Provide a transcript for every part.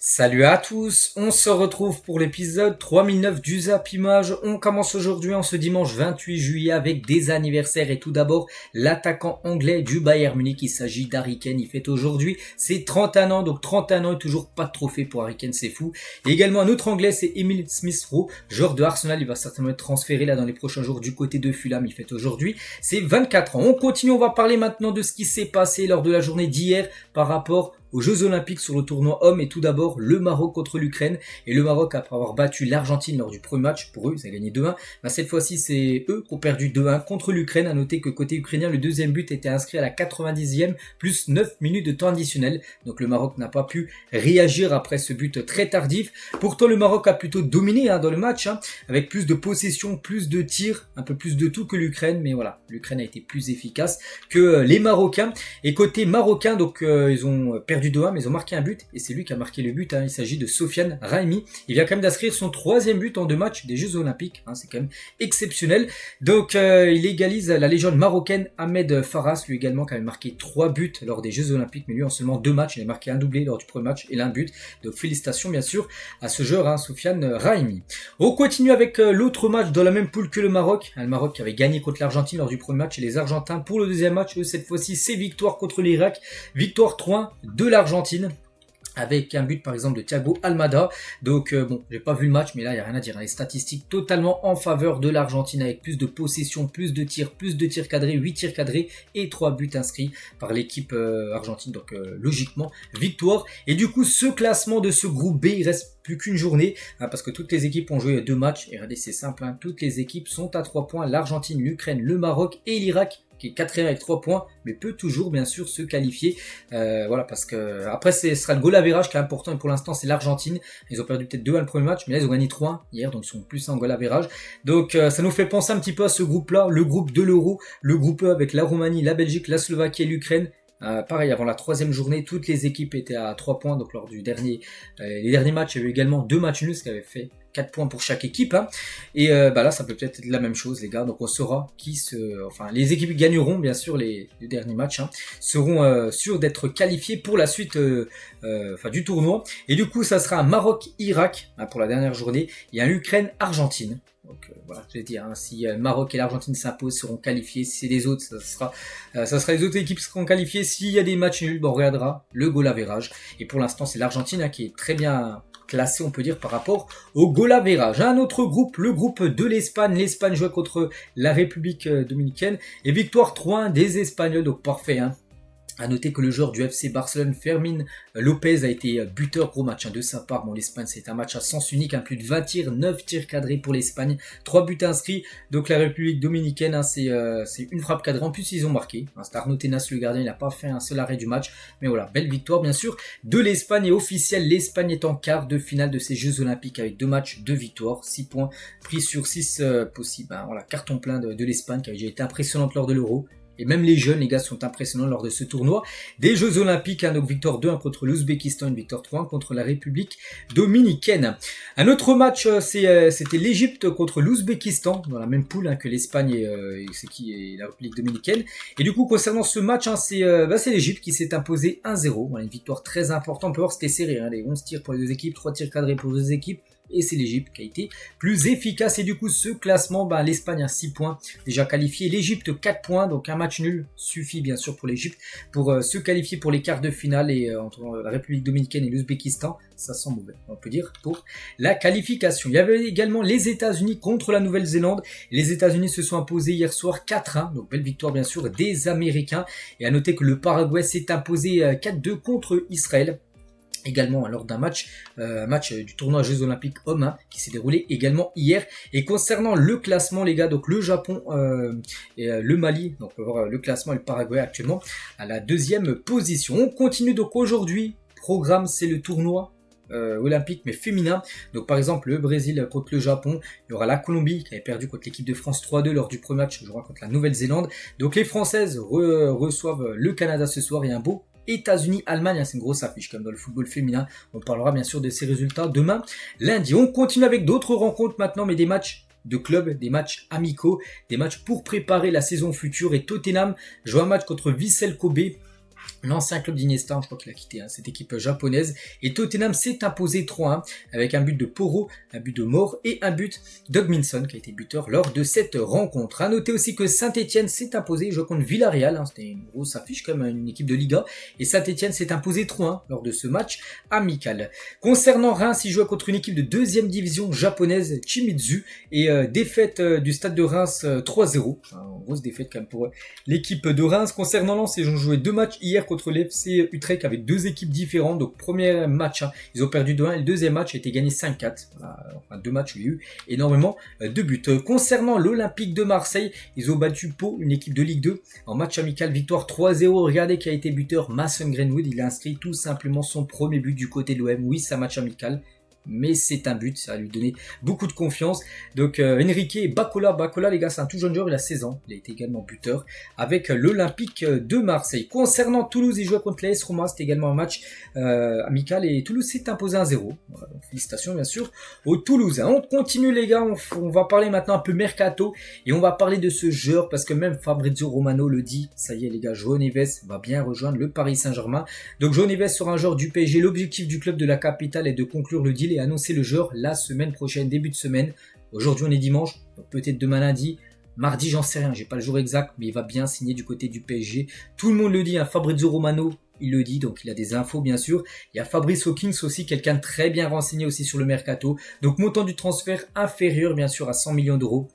Salut à tous, on se retrouve pour l'épisode 3009 du Zap Image. On commence aujourd'hui en ce dimanche 28 juillet avec des anniversaires et tout d'abord l'attaquant anglais du Bayern Munich, il s'agit d'Harry Kane, il fête aujourd'hui ses 31 ans, donc 31 ans et toujours pas de trophée pour Harry Kane, c'est fou. Et également un autre anglais, c'est Emile Smith-Rowe, joueur de Arsenal, il va certainement être transféré là dans les prochains jours du côté de Fulham, il fête aujourd'hui ses 24 ans. On continue, on va parler maintenant de ce qui s'est passé lors de la journée d'hier par rapport aux Jeux Olympiques sur le tournoi homme et tout d'abord le Maroc contre l'Ukraine. Et le Maroc, après avoir battu l'Argentine lors du premier match, pour eux, ils ont gagné 2-1. Cette fois-ci, c'est eux qui ont perdu 2-1 contre l'Ukraine. À noter que côté ukrainien, le deuxième but était inscrit à la 90e, plus 9 minutes de temps additionnel. Donc le Maroc n'a pas pu réagir après ce but très tardif. Pourtant, le Maroc a plutôt dominé dans le match, avec plus de possession, plus de tirs, un peu plus de tout que l'Ukraine. Mais voilà, l'Ukraine a été plus efficace que les Marocains. Et côté marocain, donc ils ont perdu 2-1, mais ils ont marqué un but, et c'est lui qui a marqué le but, il s'agit de Sofiane Rahimi. Il vient quand même d'inscrire son 3e but en 2 matchs des Jeux Olympiques, c'est quand même exceptionnel. Donc il égalise la légende marocaine Ahmed Farras, lui également qui avait marqué 3 buts lors des Jeux Olympiques, mais lui en seulement 2 matchs, il a marqué un doublé lors du premier match et l'un but. Donc félicitations bien sûr à ce joueur, Sofiane Rahimi. On continue avec l'autre match dans la même poule que le Maroc. Le Maroc qui avait gagné contre l'Argentine lors du premier match, et les Argentins pour le deuxième match, eux, cette fois-ci c'est victoire contre l'Irak, victoire 3-1 de l'Argentine, avec un but par exemple de Thiago Almada. Donc bon, j'ai pas vu le match, mais là il n'y a rien à dire, les statistiques totalement en faveur de l'Argentine, avec plus de possession, plus de tirs cadrés, 8 tirs cadrés et 3 buts inscrits par l'équipe argentine. Donc logiquement victoire. Et du coup ce classement de ce groupe B, il reste plus qu'une journée, parce que toutes les équipes ont joué 2 matchs, et regardez, c'est simple, toutes les équipes sont à 3 points, l'Argentine, l'Ukraine, le Maroc et l'Irak, qui est 4e avec 3 points, mais peut toujours bien sûr se qualifier. Voilà, parce que après ce sera le goal average qui est important, et pour l'instant c'est l'Argentine. Ils ont perdu peut-être 2-1 le premier match, mais là ils ont gagné 3 hier, donc ils sont plus en goal average. Donc ça nous fait penser un petit peu à ce groupe-là, le groupe de l'Euro, le groupe E avec la Roumanie, la Belgique, la Slovaquie et l'Ukraine. Pareil, avant la 3e journée, toutes les équipes étaient à 3 points, donc lors du les derniers matchs, il y avait également 2 matchs nuls, ce qui avait fait 4 points pour chaque équipe, et là ça peut peut-être être la même chose les gars, donc on saura les équipes qui gagneront bien sûr les derniers matchs, seront sûrs d'être qualifiés pour la suite du tournoi. Et du coup ça sera un Maroc-Irak pour la dernière journée, et un Ukraine-Argentine. Donc voilà, je vais dire, si le Maroc et l'Argentine s'imposent, seront qualifiés. Si c'est les autres, ça sera les autres équipes qui seront qualifiées. S'il y a des matchs nuls, on regardera le goal average. Et pour l'instant, c'est l'Argentine qui est très bien classée, on peut dire, par rapport au goal average. Un autre groupe, le groupe de l'Espagne. L'Espagne jouait contre la République dominicaine, et victoire 3-1 des Espagnols, donc parfait. À noter que le joueur du FC Barcelone, Fermín López, a été buteur, gros match de sa part. Bon, l'Espagne, c'est un match à sens unique, plus de 20 tirs, 9 tirs cadrés pour l'Espagne, 3 buts inscrits. Donc la République dominicaine, c'est une frappe cadrée. En plus, ils ont marqué. C'est Arnaud Tenas, le gardien, il n'a pas fait un seul arrêt du match. Mais voilà, belle victoire, bien sûr, de l'Espagne. Et officiel, l'Espagne est en quart de finale de ces Jeux Olympiques avec 2 matchs, 2 victoires, 6 points pris sur 6 possibles. Voilà, carton plein de l'Espagne qui avait déjà été impressionnante lors de l'Euro. Et même les jeunes, les gars, sont impressionnants lors de ce tournoi des Jeux Olympiques. Donc victoire 2-1 contre l'Ouzbékistan, une victoire 3-1 contre la République dominicaine. Un autre match, c'était l'Égypte contre l'Ouzbékistan, dans la même poule que l'Espagne et la République dominicaine. Et du coup, concernant ce match, c'est l'Égypte qui s'est imposée 1-0. Voilà, une victoire très importante. On peut voir que c'était serré, les 11 tirs pour les deux équipes, 3 tirs cadrés pour les deux équipes. Et c'est l'Égypte qui a été plus efficace. Et du coup, ce classement, l'Espagne a 6 points déjà qualifiés. L'Égypte 4 points, donc un match nul suffit bien sûr pour l'Égypte pour se qualifier pour les quarts de finale. Et entre la République dominicaine et l'Ouzbékistan, ça sent mauvais, on peut dire, pour la qualification. Il y avait également les États-Unis contre la Nouvelle-Zélande. Les États-Unis se sont imposés hier soir 4-1, donc belle victoire bien sûr des Américains. Et à noter que le Paraguay s'est imposé 4-2 contre Israël. Également lors d'un match du tournoi Jeux Olympiques Hommes qui s'est déroulé également hier. Et concernant le classement les gars, donc le Japon et le Mali, donc on va voir le classement et le Paraguay actuellement à la 2e position. On continue donc aujourd'hui, programme c'est le tournoi olympique mais féminin. Donc par exemple le Brésil contre le Japon, il y aura la Colombie qui avait perdu contre l'équipe de France 3-2 lors du premier match, jouera contre la Nouvelle-Zélande. Donc les Françaises reçoivent le Canada ce soir, et un beau États-Unis-Allemagne, c'est une grosse affiche comme dans le football féminin. On parlera bien sûr de ces résultats demain lundi. On continue avec d'autres rencontres maintenant, mais des matchs de club, des matchs amicaux, des matchs pour préparer la saison future. Et Tottenham joue un match contre Vissel Kobe L'ancien club d'Iniesta, je crois qu'il a quitté cette équipe japonaise. Et Tottenham s'est imposé 3-1 avec un but de Porro, un but de Moore et un but d'Hugminson qui a été buteur lors de cette rencontre. A noter aussi que Saint-Etienne s'est imposé, je contre Villarreal, c'était une grosse affiche comme une équipe de Liga. Et Saint-Etienne s'est imposé 3-1 lors de ce match amical. Concernant Reims, il jouait contre une équipe de 2e division japonaise, Shimizu, et défaite du stade de Reims 3-0. Grosse défaite quand même pour l'équipe de Reims. Concernant Lens, ils ont joué 2 matchs hier contre l'FC Utrecht avec 2 équipes différentes. Donc premier match, ils ont perdu 2-1 et le deuxième match a été gagné 5-4. Voilà, enfin 2 matchs où il y a eu énormément de buts. Concernant l'Olympique de Marseille, ils ont battu Pau, une équipe de Ligue 2, en match amical, victoire 3-0. Regardez qui a été buteur, Mason Greenwood. Il a inscrit tout simplement son premier but du côté de l'OM. Oui, c'est un match amical, mais c'est un but, ça va lui donner beaucoup de confiance. Donc Enrique Bacola, les gars, c'est un tout jeune joueur, il a 16 ans, il a été également buteur avec l'Olympique de Marseille. Concernant Toulouse, il jouait contre l'AS Roma, c'était également un match amical et Toulouse s'est imposé 1-0. Voilà, donc félicitations bien sûr aux Toulousains. On continue les gars, on va parler maintenant un peu mercato et on va parler de ce joueur parce que même Fabrizio Romano le dit, ça y est les gars, João Neves va bien rejoindre le Paris Saint-Germain. Donc João Neves sera un joueur du PSG, l'objectif du club de la capitale est de conclure le deal et annoncer le joueur la semaine prochaine, début de semaine. Aujourd'hui on est dimanche, donc peut-être demain lundi, mardi j'en sais rien, j'ai pas le jour exact, mais il va bien signer du côté du PSG. Tout le monde le dit, Fabrizio Romano, il le dit, donc il a des infos bien sûr. Il y a Fabrice Hawkins aussi, quelqu'un de très bien renseigné aussi sur le mercato. Donc montant du transfert inférieur bien sûr à 100 millions d'euros.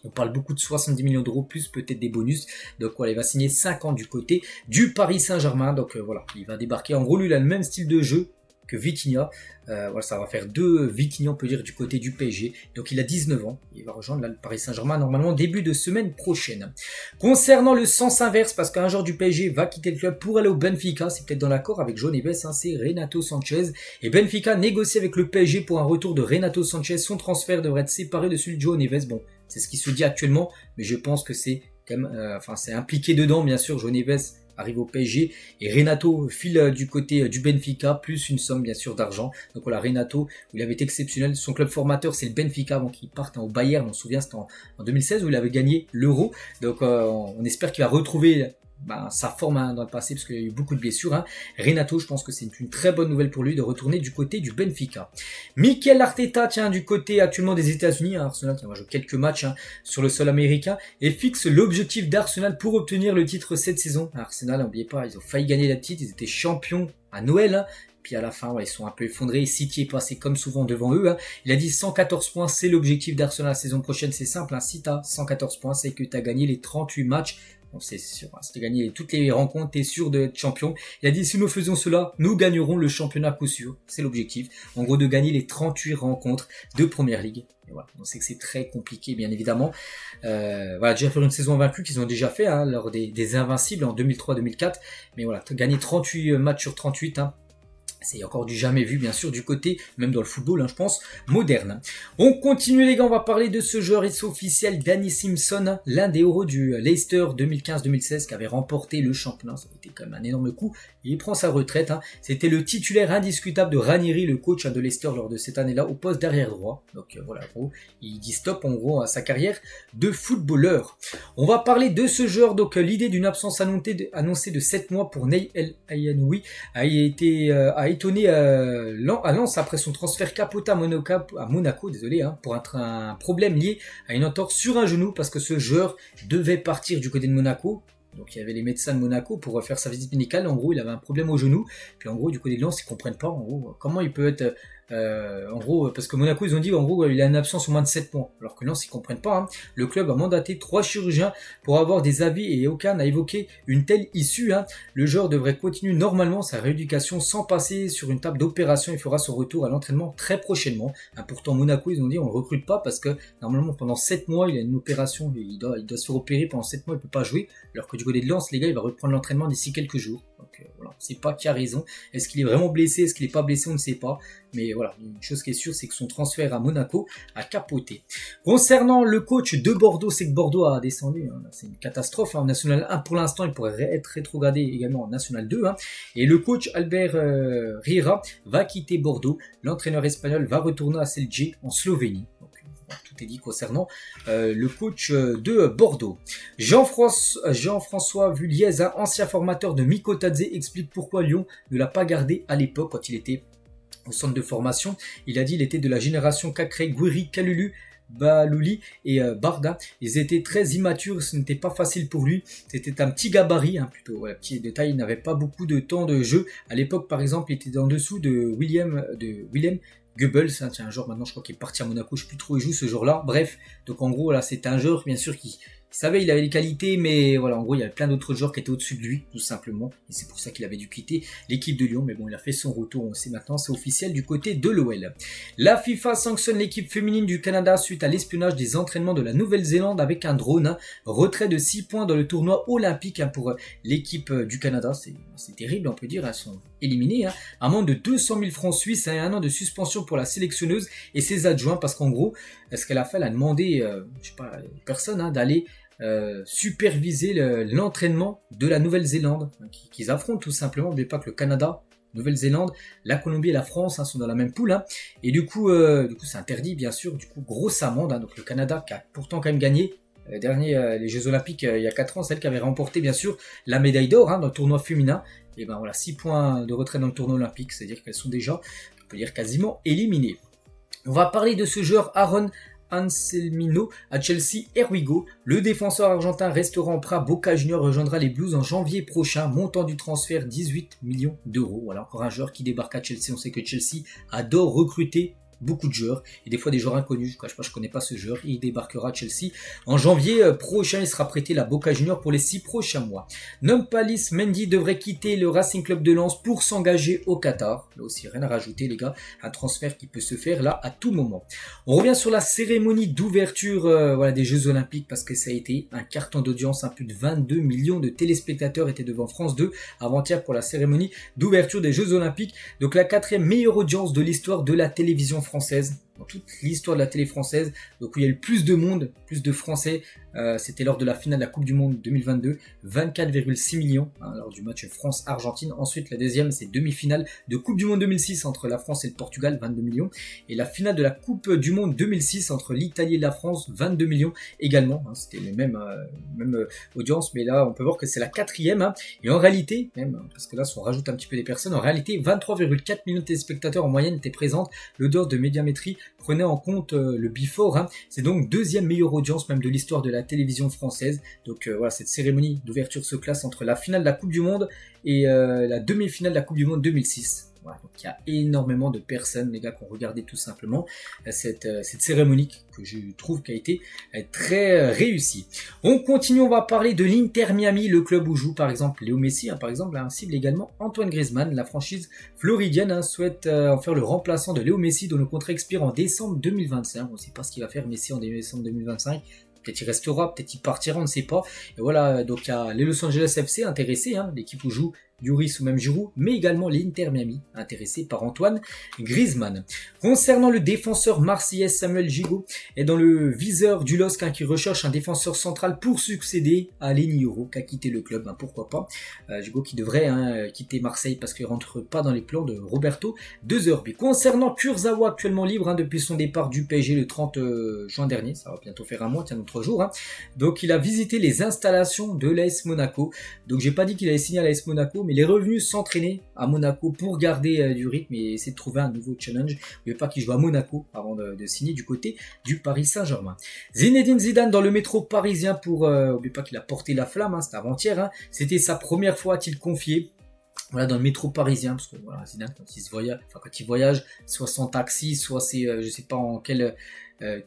On parle beaucoup de 70 millions d'euros, plus peut-être des bonus. Donc voilà, il va signer 5 ans du côté du Paris Saint-Germain. Donc voilà, il va débarquer. En gros, lui, il a le même style de jeu que Vitinha. Voilà, ça va faire 2 Vitinha, on peut dire, du côté du PSG. Donc il a 19 ans. Il va rejoindre là, le Paris Saint-Germain normalement début de semaine prochaine. Concernant le sens inverse, parce qu'un joueur du PSG va quitter le club pour aller au Benfica, c'est peut-être dans l'accord avec João Neves, c'est Renato Sanchez. Et Benfica négocie avec le PSG pour un retour de Renato Sanchez. Son transfert devrait être séparé de celui de João Neves. Bon, c'est ce qui se dit actuellement, mais je pense que c'est quand même, c'est impliqué dedans, bien sûr. João Neves arrive au PSG et Renato file du côté du Benfica plus une somme bien sûr d'argent. Donc voilà, Renato, il avait été exceptionnel. Son club formateur c'est le Benfica avant qu'il parte au Bayern. On se souvient, c'était en 2016 où il avait gagné l'Euro. Donc on espère qu'il va retrouver sa forme dans le passé parce qu'il y a eu beaucoup de blessures. Renato, je pense que c'est une très bonne nouvelle pour lui de retourner du côté du Benfica. Mikel Arteta, du côté actuellement des États-Unis, Arsenal qui va jouer quelques matchs sur le sol américain et fixe l'objectif d'Arsenal pour obtenir le titre cette saison. Arsenal, n'oubliez pas, ils ont failli gagner la titre, ils étaient champions à Noël. Puis à la fin, ils sont un peu effondrés. City est passé comme souvent devant eux. Il a dit 114 points, c'est l'objectif d'Arsenal la saison prochaine. C'est simple, si tu as 114 points, c'est que tu as gagné les 38 matchs. Donc c'est sûr, si tu as gagné toutes les rencontres, tu es sûr d'être champion. Il a dit, si nous faisons cela, nous gagnerons le championnat à coup sûr. C'est l'objectif. En gros, de gagner les 38 rencontres de Première Ligue. Et voilà, on sait que c'est très compliqué, bien évidemment. Voilà, déjà faire une saison invaincue qu'ils ont déjà fait lors des Invincibles en 2003-2004. Mais voilà, gagner 38 matchs sur 38, c'est encore du jamais vu, bien sûr, du côté, même dans le football, je pense, moderne. On continue, les gars, on va parler de ce joueur, c'est officiel, Danny Simpson, l'un des héros du Leicester 2015-2016, qui avait remporté le championnat. Ça a été quand même un énorme coup. Il prend sa retraite. C'était le titulaire indiscutable de Ranieri, le coach de Leicester, lors de cette année-là, au poste d'arrière droit. Donc voilà, en gros, il dit stop, en gros, à sa carrière de footballeur. On va parler de ce joueur. Donc l'idée d'une absence annoncée de 7 mois pour Ney El Ayanoui a étonné à Lens après son transfert capoté à Monaco, pour un problème lié à une entorse sur un genou, parce que ce joueur devait partir du côté de Monaco. Donc il y avait les médecins de Monaco pour faire sa visite médicale. En gros, il avait un problème au genou. Puis en gros, du côté de Lens, ils comprennent pas en gros comment il peut être en gros, parce que Monaco, ils ont dit en gros il a une absence au moins de 7 mois. Alors que Lens, ils comprennent pas. Le club a mandaté 3 chirurgiens pour avoir des avis et aucun n'a évoqué une telle issue. Le joueur devrait continuer normalement sa rééducation sans passer sur une table d'opération. Il fera son retour à l'entraînement très prochainement. Pourtant, Monaco, ils ont dit on ne recrute pas parce que normalement pendant 7 mois, il a une opération. Il doit se faire opérer pendant 7 mois, il peut pas jouer. Alors que du côté de Lens, les gars, il va reprendre l'entraînement d'ici quelques jours. Donc voilà, on ne sait pas qui a raison. Est-ce qu'il est vraiment blessé? Est-ce qu'il n'est pas blessé? On ne sait pas. Mais voilà, une chose qui est sûre, c'est que son transfert à Monaco a capoté. Concernant le coach de Bordeaux, c'est que Bordeaux a descendu. C'est une catastrophe. En National 1, pour l'instant, il pourrait être rétrogradé également en National 2. Et le coach Albert Riera va quitter Bordeaux. L'entraîneur espagnol va retourner à Celje en Slovénie. Donc, tout est dit concernant le coach de Bordeaux. Jean-François Vulliez, ancien formateur de Mikotadze, explique pourquoi Lyon ne l'a pas gardé à l'époque quand il était au centre de formation. Il a dit qu'il était de la génération Cacré, Gouiri, Kalulu, Balouli et Barda. Ils étaient très immatures, ce n'était pas facile pour lui. C'était un petit gabarit, plutôt petit de taille, il n'avait pas beaucoup de temps de jeu. À l'époque, par exemple, il était en dessous de William Goebbels, c'est un joueur maintenant, je crois qu'il est parti à Monaco, je ne sais plus trop où il joue ce jour-là. Bref, donc en gros, là, c'est un joueur, bien sûr, qui savait il avait les qualités, mais voilà, en gros, il y avait plein d'autres joueurs qui étaient au-dessus de lui, tout simplement. Et c'est pour ça qu'il avait dû quitter l'équipe de Lyon. Mais bon, il a fait son retour, on sait maintenant, c'est officiel du côté de l'OL. La FIFA sanctionne l'équipe féminine du Canada suite à l'espionnage des entraînements de la Nouvelle-Zélande avec un drone. Retrait de 6 points dans le tournoi olympique pour l'équipe du Canada. C'est terrible, on peut dire, elles sont éliminées. Amende de 200 000 francs suisses et 1 an de suspension pour la sélectionneuse et ses adjoints, parce qu'en gros, ce qu'elle a fait, elle a demandé, je sais pas, personne d'aller superviser l'entraînement de la Nouvelle-Zélande qu'ils affrontent tout simplement. N'oubliez pas que le Canada, Nouvelle-Zélande, la Colombie et la France sont dans la même poule, et du coup c'est interdit, bien sûr. Du coup, grosse amende, donc le Canada qui a pourtant quand même gagné les Jeux Olympiques il y a 4 ans, celle qui avait remporté bien sûr la médaille d'or dans le tournoi féminin. Et ben voilà, 6 points de retrait dans le tournoi olympique, c'est-à-dire qu'elles sont déjà, on peut dire, quasiment éliminées. On va parler de ce joueur Aaron Anselmino à Chelsea. Here we go. Le défenseur argentin restera en prêt. Boca Juniors rejoindra les Blues en janvier prochain. Montant du transfert 18 millions d'euros. Voilà, encore un joueur qui débarque à Chelsea. On sait que Chelsea adore recruter beaucoup de joueurs et des fois des joueurs inconnus. Je connais pas ce joueur. Il débarquera à Chelsea en janvier prochain. Il sera prêté à Boca Juniors pour les 6 prochains mois. Nampalys Mendy devrait quitter le Racing Club de Lens pour s'engager au Qatar. Là aussi, rien à rajouter, les gars. Un transfert qui peut se faire là à tout moment. On revient sur la cérémonie d'ouverture des Jeux Olympiques, parce que ça a été un carton d'audience. Plus de 22 millions de téléspectateurs étaient devant France 2 avant-hier pour la cérémonie d'ouverture des Jeux Olympiques. Donc la 4e meilleure audience de l'histoire de la télévision française, dans toute l'histoire de la télé française. Donc où il y a eu plus de monde, plus de Français, c'était lors de la finale de la Coupe du Monde 2022, 24,6 millions lors du match France-Argentine. Ensuite, la deuxième, c'est demi-finale de Coupe du Monde 2006 entre la France et le Portugal, 22 millions. Et la finale de la Coupe du Monde 2006 entre l'Italie et la France, 22 millions également. C'était les mêmes audience, mais là, on peut voir que c'est la 4e. Et en réalité, même, parce que là, si on rajoute un petit peu des personnes, en réalité, 23,4 millions de téléspectateurs en moyenne étaient présentes. L'audience de Médiamétrie prenait en compte le before. C'est donc 2e meilleure audience même de l'histoire de la télévision française. Donc voilà, cette cérémonie d'ouverture se classe entre la finale de la Coupe du Monde et la demi-finale de la Coupe du Monde 2006. Voilà, donc il y a énormément de personnes, les gars, qui ont regardé tout simplement cette cérémonie que je trouve qui a été très réussie. On continue, on va parler de l'Inter Miami, le club où joue par exemple Léo Messi, par exemple, cible également Antoine Griezmann. La franchise floridienne souhaite en faire le remplaçant de Léo Messi, dont le contrat expire en décembre 2025. On ne sait pas ce qu'il va faire Messi en décembre 2025. Peut-être il restera, peut-être il partira, on ne sait pas. Et voilà, donc il y a les Los Angeles FC intéressés, l'équipe où joue Lloris ou même Giroud, mais également l'Inter Miami, intéressé par Antoine Griezmann. Concernant le défenseur marseillais Samuel Gigot, est dans le viseur du LOSC qui recherche un défenseur central pour succéder à Leny Yoro, qui a quitté le club, pourquoi pas. Gigot qui devrait quitter Marseille parce qu'il ne rentre pas dans les plans de Roberto De Zerbi. Concernant Kurzawa, actuellement libre depuis son départ du PSG le 30 juin dernier, ça va bientôt faire un mois, tiens, 3 jours. Donc il a visité les installations de l'AS Monaco. Donc j'ai pas dit qu'il allait signer à l'AS Monaco, mais il est revenu s'entraîner à Monaco pour garder du rythme et essayer de trouver un nouveau challenge. N'oubliez pas qu'il joue à Monaco avant de signer du côté du Paris Saint-Germain. Zinedine Zidane dans le métro parisien pour... n'oubliez pas qu'il a porté la flamme, c'était avant-hier. C'était sa première fois, a-t-il confié. Voilà, dans le métro parisien, parce que voilà, Zidane, quand il voyage, soit sans taxi, soit c'est, je sais pas en quelle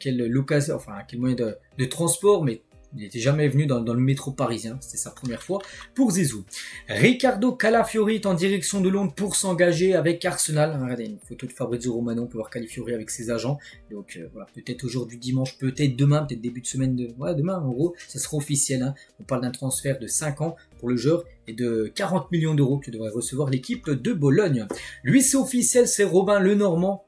location, enfin quel moyen de transport, mais il n'était jamais venu dans le métro parisien, c'était sa première fois pour Zizou. Ricardo Calafiori est en direction de Londres pour s'engager avec Arsenal. Regardez, une photo de Fabrizio Romano, on peut voir Calafiori avec ses agents. Donc voilà, peut-être aujourd'hui dimanche, peut-être demain, peut-être début de semaine demain en gros, ça sera officiel. On parle d'un transfert de 5 ans pour le joueur et de 40 millions d'euros que devrait recevoir l'équipe de Bologne. Lui, c'est officiel, c'est Robin Lenormand,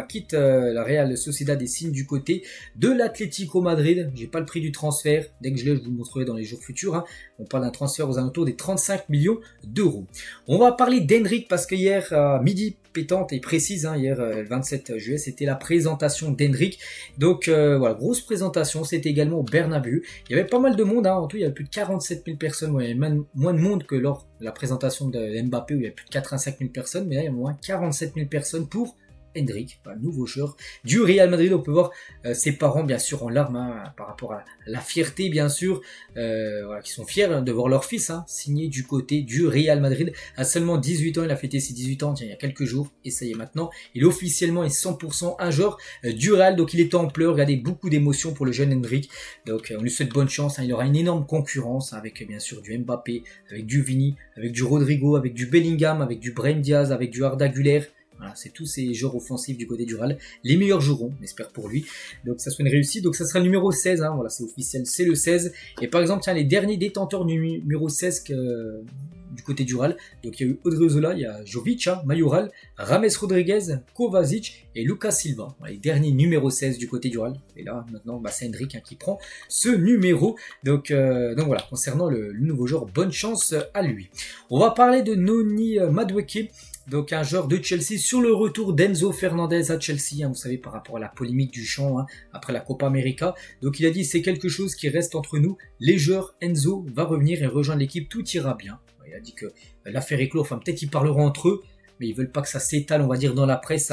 quitte la Real Sociedad et signe du côté de l'Atlético Madrid. J'ai pas le prix du transfert, dès que je l'ai, je vous le montrerai dans les jours futurs. On parle d'un transfert aux alentours des 35 millions d'euros. On va parler d'Hendrick parce que hier à midi, pétante et précise. Hier, le 27 juillet, c'était la présentation d'Hendrick. Donc voilà, grosse présentation. C'était également au Bernabéu. Il y avait pas mal de monde. En tout, il y avait plus de 47 000 personnes. Il y avait même moins de monde que lors de la présentation de Mbappé où il y avait plus de 85 000 personnes. Mais là, il y a au moins 47 000 personnes pour Hendrick, nouveau joueur du Real Madrid. On peut voir ses parents bien sûr en larmes par rapport à la fierté bien sûr, qui sont fiers de voir leur fils signé du côté du Real Madrid. À seulement 18 ans, il a fêté ses 18 ans il y a quelques jours et ça y est maintenant, il est officiellement et 100% un joueur du Real. Donc il est en pleurs, regardez, beaucoup d'émotions pour le jeune Hendrick. Donc on lui souhaite bonne chance, il aura une énorme concurrence avec bien sûr du Mbappé, avec du Vini, avec du Rodrigo, avec du Bellingham, avec du Brahim Diaz, avec du Arda Güler. Voilà, c'est tous ces joueurs offensifs du côté du Real. Les meilleurs joueront, on espère pour lui. Donc ça sera une réussite. Donc ça sera le numéro 16, voilà, c'est officiel, c'est le 16. Et par exemple, les derniers détenteurs du numéro 16 du côté du Real. Donc il y a eu Odriozola, il y a Jovic, Mayoral, Rames Rodriguez, Kovacic et Lucas Silva. Voilà, les derniers numéro 16 du côté du Real. Et là, maintenant, c'est Hendrick qui prend ce numéro. Donc voilà, concernant le nouveau joueur, bonne chance à lui. On va parler de Noni Madueke. Donc un joueur de Chelsea sur le retour d'Enzo Fernandez à Chelsea, vous savez, par rapport à la polémique du champ après la Copa América. Donc il a dit c'est quelque chose qui reste entre nous, les joueurs, Enzo va revenir et rejoindre l'équipe, tout ira bien. Il a dit que l'affaire est close, peut-être ils parleront entre eux, mais ils veulent pas que ça s'étale, on va dire, dans la presse.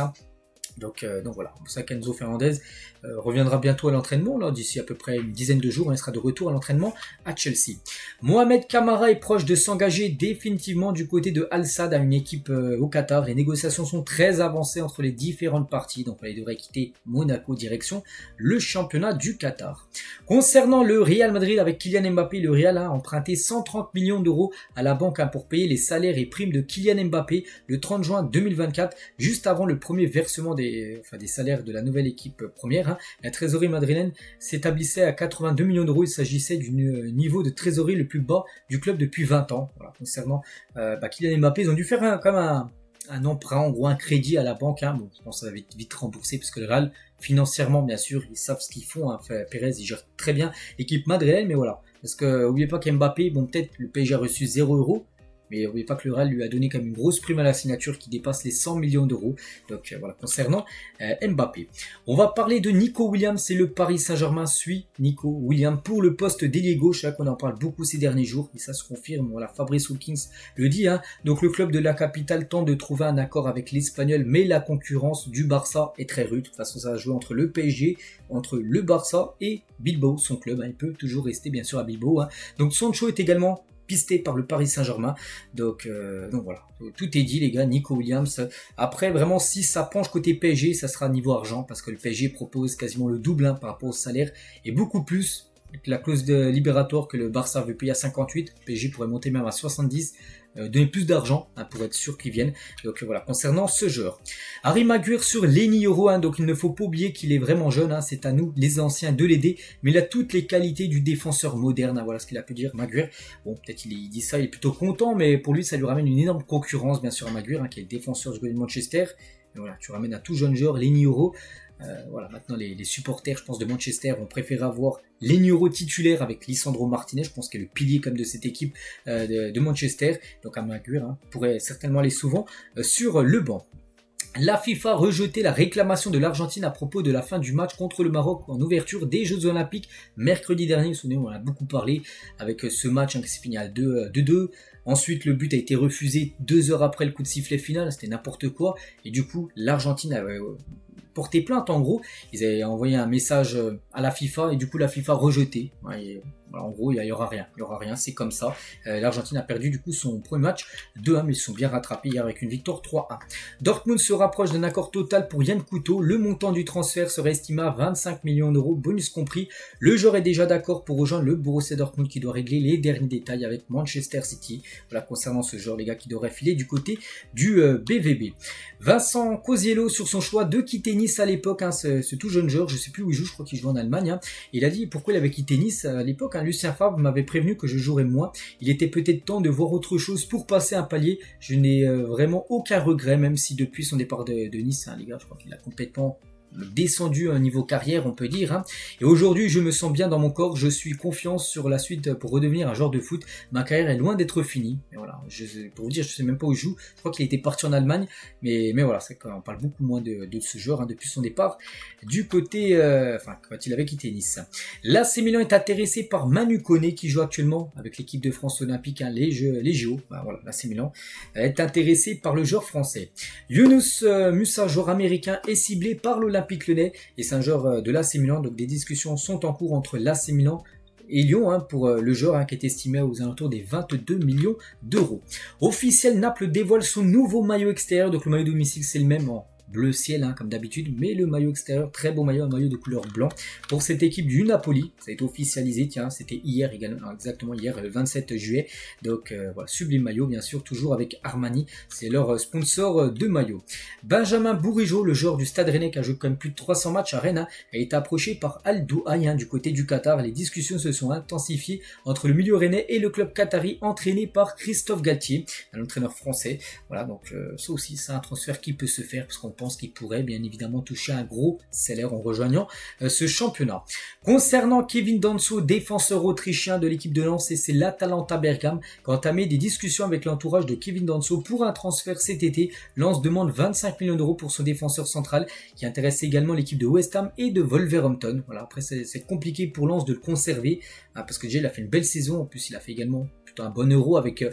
Donc voilà, c'est ça qu'Enzo Fernandez reviendra bientôt à l'entraînement, d'ici à peu près une dizaine de jours, il sera de retour à l'entraînement à Chelsea. Mohamed Camara est proche de s'engager définitivement du côté de Al Sadd à une équipe au Qatar. Les négociations sont très avancées entre les différentes parties, donc il devrait quitter Monaco direction le championnat du Qatar. Concernant le Real Madrid avec Kylian Mbappé, le Real a emprunté 130 millions d'euros à la banque pour payer les salaires et primes de Kylian Mbappé le 30 juin 2024, juste avant le premier versement des salaires de la nouvelle équipe première. La trésorerie madrilène s'établissait à 82 millions d'euros. Il s'agissait du niveau de trésorerie le plus bas du club depuis 20 ans. Voilà. Concernant Kylian Mbappé, ils ont dû faire un emprunt, en gros un crédit à la banque. Bon, je pense que ça va vite remboursé puisque le Real, financièrement, bien sûr, ils savent ce qu'ils font. Pérez, il gère très bien l'équipe madrilène, mais voilà. Parce que n'oubliez pas qu'Mbappé, peut-être le PSG a reçu 0 euros. Mais n'oubliez pas que le Real lui a donné quand même une grosse prime à la signature qui dépasse les 100 millions d'euros. Donc voilà, concernant Mbappé. On va parler de Nico Williams. C'est le Paris Saint-Germain suit Nico Williams pour le poste d'ailier gauche. On en parle beaucoup ces derniers jours et ça se confirme. Voilà, Fabrice Hawkins le dit. Donc le club de la capitale tente de trouver un accord avec l'Espagnol, mais la concurrence du Barça est très rude. De toute façon, ça va jouer entre le PSG, entre le Barça et Bilbao, son club. Il peut toujours rester bien sûr à Bilbao. Donc Sancho est également pisté par le Paris Saint-Germain. Donc voilà, tout est dit les gars. Nico Williams. Après vraiment, si ça penche côté PSG, ça sera niveau argent parce que le PSG propose quasiment le double par rapport au salaire et beaucoup plus. La clause de libératoire que le Barça veut payer à 58, le PSG pourrait monter même à 70, donner plus d'argent pour être sûr qu'ils viennent. Donc voilà, concernant ce joueur. Harry Maguire sur Lenny Yoro, donc il ne faut pas oublier qu'il est vraiment jeune, c'est à nous les anciens de l'aider, mais il a toutes les qualités du défenseur moderne, voilà ce qu'il a pu dire Maguire. Bon, peut-être il dit ça, il est plutôt content, mais pour lui ça lui ramène une énorme concurrence bien sûr à Maguire, qui est le défenseur du côté de Manchester. Et voilà, tu ramènes à tout jeune joueur Lenny Yoro. Voilà, maintenant les supporters, je pense, de Manchester ont préféré avoir Lenny Yoro titulaire avec Lisandro Martinez, je pense qu'il est le pilier comme de cette équipe de Manchester. Donc à Maguire pourrait certainement aller souvent sur le banc. La FIFA a rejeté la réclamation de l'Argentine à propos de la fin du match contre le Maroc en ouverture des Jeux Olympiques mercredi dernier. Vous vous souvenez, on en a beaucoup parlé avec ce match qui s'est fini à 2-2. Ensuite, le but a été refusé 2 heures après le coup de sifflet final, c'était n'importe quoi. Et du coup, l'Argentine avait porté plainte en gros. Ils avaient envoyé un message à la FIFA et du coup la FIFA a rejeté. En gros, il y aura rien, c'est comme ça. L'Argentine a perdu du coup son premier match 2-1, mais ils sont bien rattrapés hier avec une victoire 3-1. Dortmund se rapproche d'un accord total pour Yann Couto. Le montant du transfert serait estimé à 25 millions d'euros, bonus compris. Le joueur est déjà d'accord pour rejoindre le Borussia Dortmund qui doit régler les derniers détails avec Manchester City. Voilà, concernant ce joueur, les gars, qui devrait filer du côté du BVB. Vincent Cosiello sur son choix de quitter Nice à l'époque, ce tout jeune joueur, je sais plus où il joue, je crois qu'il joue en Allemagne. Il a dit pourquoi il avait quitté Nice à l'époque. Lucien Favre m'avait prévenu que je jouerais moins. Il était peut-être temps de voir autre chose pour passer un palier. Je n'ai vraiment aucun regret, même si depuis son départ de Nice, les gars, je crois qu'il a complètement descendu un niveau carrière, on peut dire. Hein. Et aujourd'hui, je me sens bien dans mon corps, je suis confiant sur la suite pour redevenir un joueur de foot. Ma carrière est loin d'être finie. Et voilà, pour vous dire, je sais même pas où il joue. Je crois qu'il était parti en Allemagne, mais voilà, c'est qu'on parle beaucoup moins de ce joueur hein, depuis son départ du côté, quand il avait quitté Nice. L'AC Milan est intéressé par Manu Koné qui joue actuellement avec l'équipe de France olympique, hein, les JO. Voilà, l'AC Milan est intéressé par le joueur français. Younous Musa, joueur américain, est ciblé par l'Olympique Lyonnais et c'est un joueur de l'AC Milan. Donc des discussions sont en cours entre l'AC Milan et Lyon hein, pour le joueur hein, qui est estimé aux alentours des 22 millions d'euros. Officiel, Naples dévoile son nouveau maillot extérieur. Donc le maillot domicile c'est le même en bleu ciel hein, comme d'habitude, mais le maillot extérieur, très beau maillot, un maillot de couleur blanc pour cette équipe du Napoli. Ça a été officialisé, tiens, c'était hier également, exactement hier, le 27 juillet. Donc voilà, sublime maillot, bien sûr, toujours avec Armani, c'est leur sponsor de maillot. Benjamin Bourigeaud, le joueur du Stade Rennais qui a joué quand même plus de 300 matchs à Rennes, hein, a été approché par Al Douaï hein, du côté du Qatar. Les discussions se sont intensifiées entre le milieu rennais et le club qatari entraîné par Christophe Galtier, un entraîneur français. Voilà, donc ça aussi, c'est un transfert qui peut se faire parce qu'on pense qu'il pourrait bien évidemment toucher un gros salaire en rejoignant ce championnat. Concernant Kevin Danso, défenseur autrichien de l'équipe de Lens, et c'est l'Atalanta Bergame qui a entamé des discussions avec l'entourage de Kevin Danso pour un transfert cet été. Lens demande 25 millions d'euros pour son défenseur central qui intéresse également l'équipe de West Ham et de Wolverhampton. Voilà, après c'est compliqué pour Lens de le conserver hein, parce que déjà il a fait une belle saison, en plus il a fait également plutôt un bon euro avec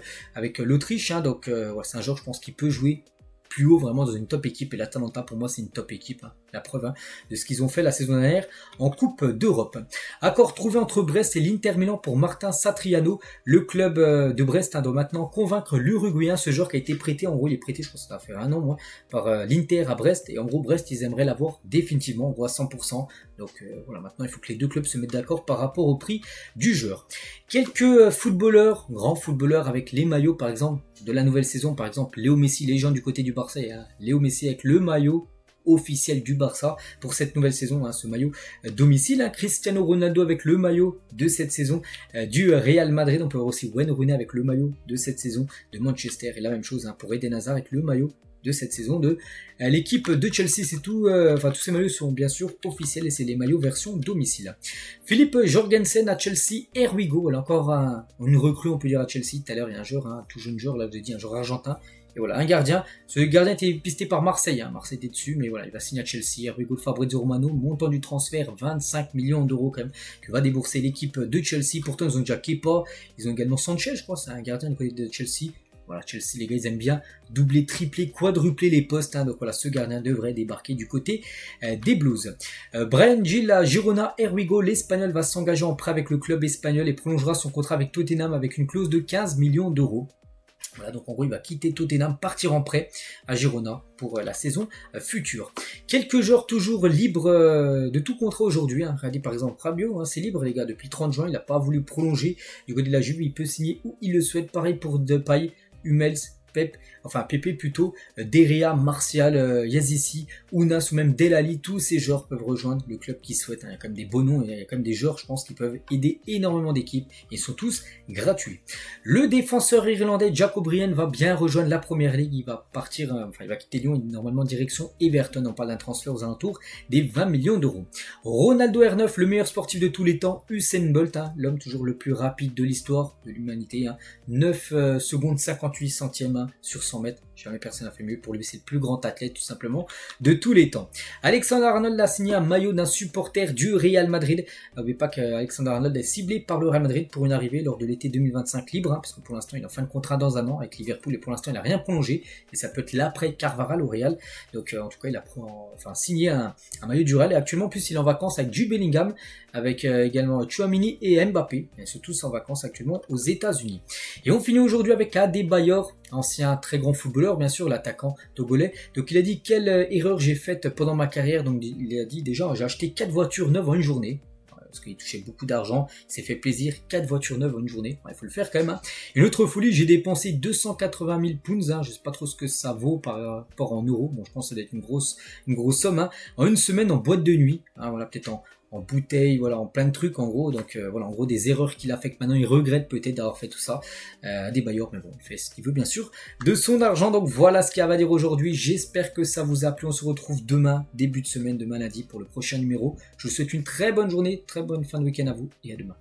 l'Autriche, hein, donc ouais, c'est un joueur je pense qui peut jouer plus haut vraiment dans une top équipe et l'Atalanta pour moi c'est une top équipe, hein, la preuve hein, de ce qu'ils ont fait la saison dernière en Coupe d'Europe. Accord trouvé entre Brest et l'Inter Milan pour Martin Satriano, le club de Brest hein, doit maintenant convaincre l'Uruguayen, ce joueur qui a été prêté, en gros il est prêté je pense que ça va faire un an moi, par l'Inter à Brest et en gros Brest ils aimeraient l'avoir définitivement, en gros à 100%, donc voilà maintenant il faut que les deux clubs se mettent d'accord par rapport au prix du joueur. Quelques footballeurs, grands footballeurs avec les maillots par exemple de la nouvelle saison, par exemple Léo Messi, légende du côté du Barça, hein, Léo Messi avec le maillot officiel du Barça pour cette nouvelle saison, hein, ce maillot domicile, hein, Cristiano Ronaldo avec le maillot de cette saison du Real Madrid, on peut voir aussi Wayne Rooney avec le maillot de cette saison de Manchester, et la même chose hein, pour Eden Hazard avec le maillot de cette saison de l'équipe de Chelsea. C'est tout, tous ces maillots sont bien sûr officiels et c'est les maillots version domicile. Philippe Jorgensen à Chelsea, here we go. Voilà encore une recrue on peut dire à Chelsea. Tout à l'heure il y a un joueur, un tout jeune joueur, là je vous ai dit un joueur argentin. Et voilà, un gardien. Ce gardien était pisté par Marseille. Hein. Marseille était dessus, mais voilà, il va signer à Chelsea. Here we go de Fabrizio Romano. Montant du transfert, 25 millions d'euros quand même, que va débourser l'équipe de Chelsea. Pourtant, ils ont déjà Kepa. Ils ont également Sanchez, je crois. C'est un gardien du côté de Chelsea. Voilà, Chelsea, les gars, ils aiment bien doubler, tripler, quadrupler les postes. Hein. Donc voilà, ce gardien devrait débarquer du côté des Blues. Bryan Gil à Girona, here we go. L'Espagnol va s'engager en prêt avec le club espagnol et prolongera son contrat avec Tottenham avec une clause de 15 millions d'euros. Voilà, donc en gros, il va quitter Tottenham, partir en prêt à Girona pour la saison future. Quelques joueurs toujours libres de tout contrat aujourd'hui. Hein. Regardez par exemple Rabiot, hein, c'est libre les gars, depuis 30 juin, il n'a pas voulu prolonger. Du côté de la Juve, il peut signer où il le souhaite. Pareil pour Depay, Hummels, Pepe plutôt, Derea, Martial, Yazici, Ounas ou même Delali, tous ces joueurs peuvent rejoindre le club qu'ils souhaitent. Hein. Il y a quand même des beaux noms, il y a quand même des joueurs je pense qui peuvent aider énormément d'équipes et ils sont tous gratuits. Le défenseur irlandais Jack O'Brien va bien rejoindre la première ligue, il va partir, il va quitter Lyon, normalement direction Everton, on parle d'un transfert aux alentours des 20 millions d'euros. Ronaldo R9, le meilleur sportif de tous les temps, Usain Bolt, hein, l'homme toujours le plus rapide de l'histoire de l'humanité, hein, 9 secondes 58 centièmes sur 100 mètres, jamais personne n'a fait mieux, pour lui c'est le plus grand athlète tout simplement de tous les temps. Alexander Arnold a signé un maillot d'un supporter du Real Madrid. N'oubliez pas qu'Alexander Arnold est ciblé par le Real Madrid pour une arrivée lors de l'été 2025 libre, hein, parce que pour l'instant il est en fin de contrat dans un an avec Liverpool et pour l'instant il n'a rien prolongé et ça peut être l'après Carvajal au Real, donc en tout cas il a signé un maillot du Real et actuellement en plus il est en vacances avec Jude Bellingham, avec également Tchouaméni et Mbappé, ils sont tous en vacances actuellement aux États-Unis. Et on finit aujourd'hui avec Adebayor, ancien très grand footballeur, bien sûr, l'attaquant togolais. Donc il a dit quelle erreur j'ai faite pendant ma carrière. Donc il a dit déjà j'ai acheté 4 voitures neuves en une journée. Parce qu'il touchait beaucoup d'argent, il s'est fait plaisir, 4 voitures neuves en une journée, il faut le faire quand même. Hein. Une autre folie, j'ai dépensé 280 000 pounds, hein. Je ne sais pas trop ce que ça vaut par rapport en euros, bon je pense que ça doit être une grosse somme, hein. En une semaine en boîte de nuit, hein, voilà, peut-être en bouteille, voilà, en plein de trucs en gros. Donc voilà, en gros des erreurs qu'il a fait que maintenant il regrette peut-être d'avoir fait tout ça. Des bailleurs, mais bon, il fait ce qu'il veut bien sûr de son argent. Donc voilà ce qu'il y avait à dire aujourd'hui. J'espère que ça vous a plu. On se retrouve demain, début de semaine, demain lundi pour le prochain numéro. Je vous souhaite une très bonne journée, très bonne fin de week-end à vous et à demain.